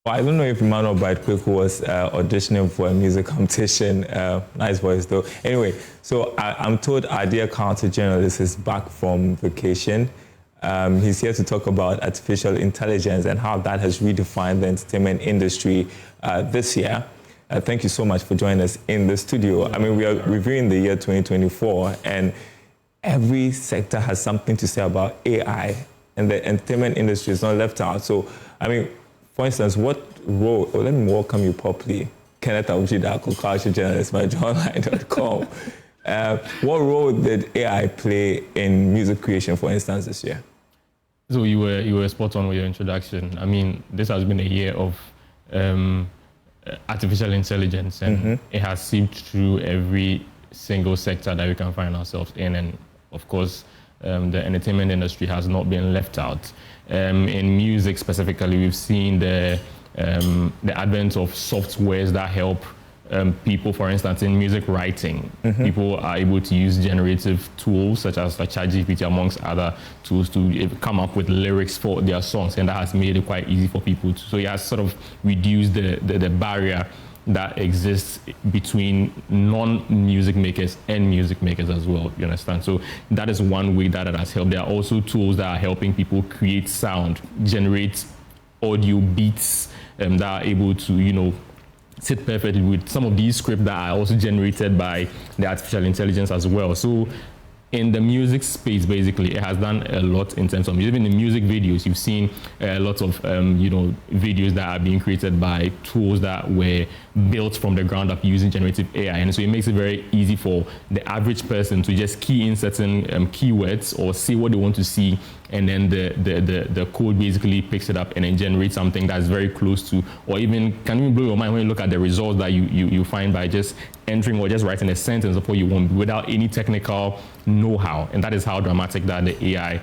Well, I don't know if Emmanuel Quick was auditioning for a music competition. Nice voice, though. Anyway, so I'm told our dear counter-journalist is back from vacation. He's here to talk about artificial intelligence and how that has redefined the entertainment industry this year. Thank you so much for joining us in the studio. I mean, we are reviewing the year 2024, and every sector has something to say about AI, and the entertainment industry is not left out. So, I mean, for instance, what role, let me welcome you properly, Kenneth Awujidako, culture journalist by johnline.com. What role did AI play in music creation, for instance, this year? So you were spot on with your introduction. I mean, this has been a year of artificial intelligence, and it has seeped through every single sector that we can find ourselves in. And of course, the entertainment industry has not been left out. In music specifically, we've seen the advent of softwares that help people, for instance, in music writing. People are able to use generative tools such as ChatGPT, amongst other tools, to come up with lyrics for their songs, and that has made it quite easy for people to. So it has sort of reduced the barrier that exists between non-music makers and music makers as well, you understand? So that is one way that it has helped. There are also tools that are helping people create sound, generate audio beats that are able to, you know, sit perfectly with some of these scripts that are also generated by the artificial intelligence as well. So in the music space, basically, it has done a lot in terms of even in music videos. You've seen a lot of videos that are being created by tools that were built from the ground up using generative AI, and so it makes it very easy for the average person to just key in certain keywords or see what they want to see, and then the code basically picks it up and then generates something that's very close to, or even can even blow your mind when you look at the results that you find by just entering or just writing a sentence of what you want without any technical know-how. And that is how dramatic that the AI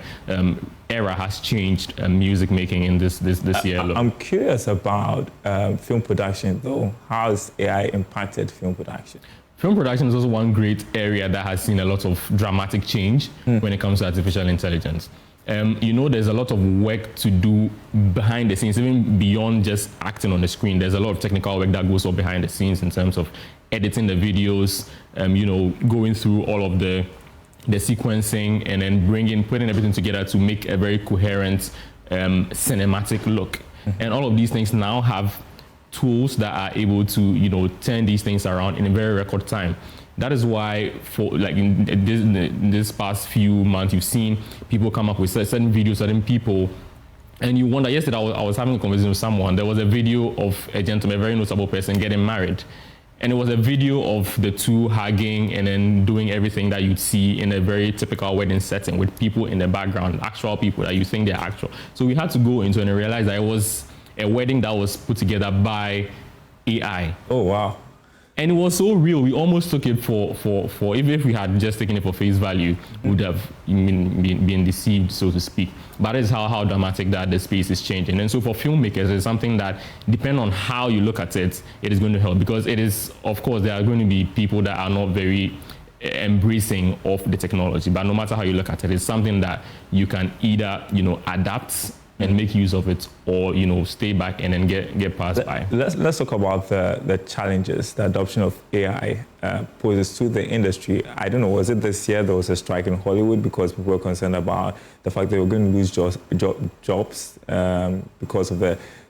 era has changed music making in this year. I'm curious about film production, though. How has AI impacted film production? Film production is also one great area that has seen a lot of dramatic change when it comes to artificial intelligence. There's a lot of work to do behind the scenes, even beyond just acting on the screen. There's a lot of technical work that goes on behind the scenes in terms of editing the videos, going through all of the sequencing, and then putting everything together to make a very coherent cinematic look. And all of these things now have tools that are able to, turn these things around in a very record time. That is why, for like in this past few months, you've seen people come up with certain videos, certain people, and you wonder. Yesterday, I was having a conversation with someone. There was a video of a gentleman, a very notable person, getting married. And it was a video of the two hugging and then doing everything that you'd see in a very typical wedding setting with people in the background, actual people that you think they're actual. So we had to go into it and realize that it was a wedding that was put together by AI. Oh, wow. And it was so real, we almost took it for even if we had just taken it for face value, we would have been deceived, so to speak. But that is how dramatic that the space is changing. And so for filmmakers, it's something that, depending on how you look at it, it is going to help. Because it is, of course, there are going to be people that are not very embracing of the technology. But no matter how you look at it, it's something that you can either, adapt and make use of it, or stay back and then get passed by. Let's talk about the challenges the adoption of AI poses to the industry. I don't know, was it this year there was a strike in Hollywood because people were concerned about the fact they were going to lose jobs because of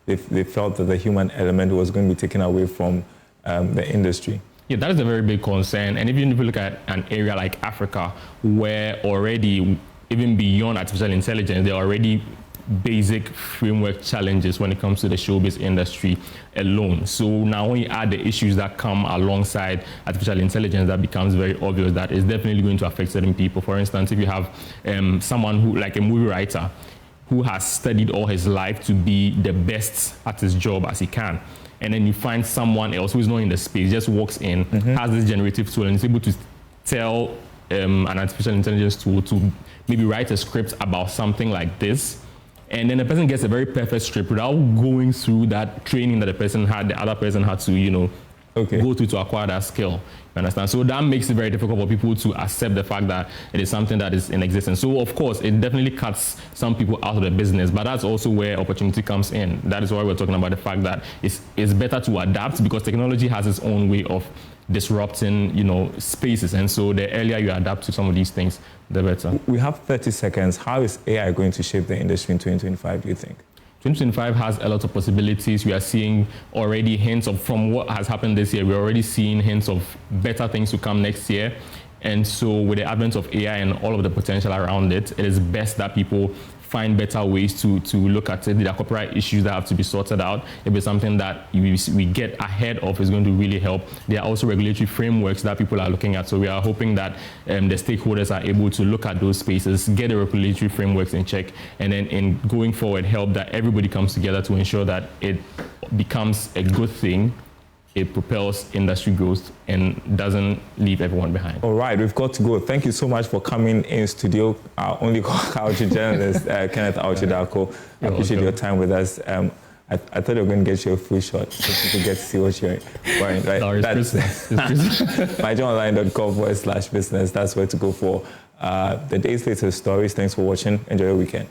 they felt that the human element was going to be taken away from the industry? Yeah, that is a very big concern. And even if you look at an area like Africa, where already, even beyond artificial intelligence, there are already basic framework challenges when it comes to the showbiz industry alone. So now when you add the issues that come alongside artificial intelligence, that becomes very obvious that it's definitely going to affect certain people. For instance, if you have someone who, like a movie writer, who has studied all his life to be the best at his job as he can, and then you find someone else who is not in the space, just walks in, has this generative tool, and is able to tell an artificial intelligence tool to maybe write a script about something like this, and then the person gets a very perfect script without going through that training that the other person had to, go through to acquire that skill. You understand? So that makes it very difficult for people to accept the fact that it is something that is in existence. So of course, it definitely cuts some people out of the business, but that's also where opportunity comes in. That is why we're talking about the fact that it's better to adapt, because technology has its own way of disrupting, spaces. And so the earlier you adapt to some of these things, the better. We have 30 seconds. How is AI going to shape the industry in 2025, do you think? 2025 has a lot of possibilities. We are seeing already hints of, from what has happened this year, we're already seeing hints of better things to come next year. And so with the advent of AI and all of the potential around it, it is best that people find better ways to look at it. There are copyright issues that have to be sorted out. If it's something that we get ahead of, is going to really help. There are also regulatory frameworks that people are looking at. So we are hoping that the stakeholders are able to look at those spaces, get the regulatory frameworks in check, and then in going forward, help that everybody comes together to ensure that it becomes a good thing. It propels industry growth and doesn't leave everyone behind. All right, we've got to go. Thank you so much for coming in studio. Our only culture journalist, Kenneth Auchidako. I appreciate your time with us. I thought you were going to get you a free shot so people get to see what you're wearing. Right? No, it's myjohnonline.com/business. That's where to go for the day's latest stories. Thanks for watching. Enjoy your weekend.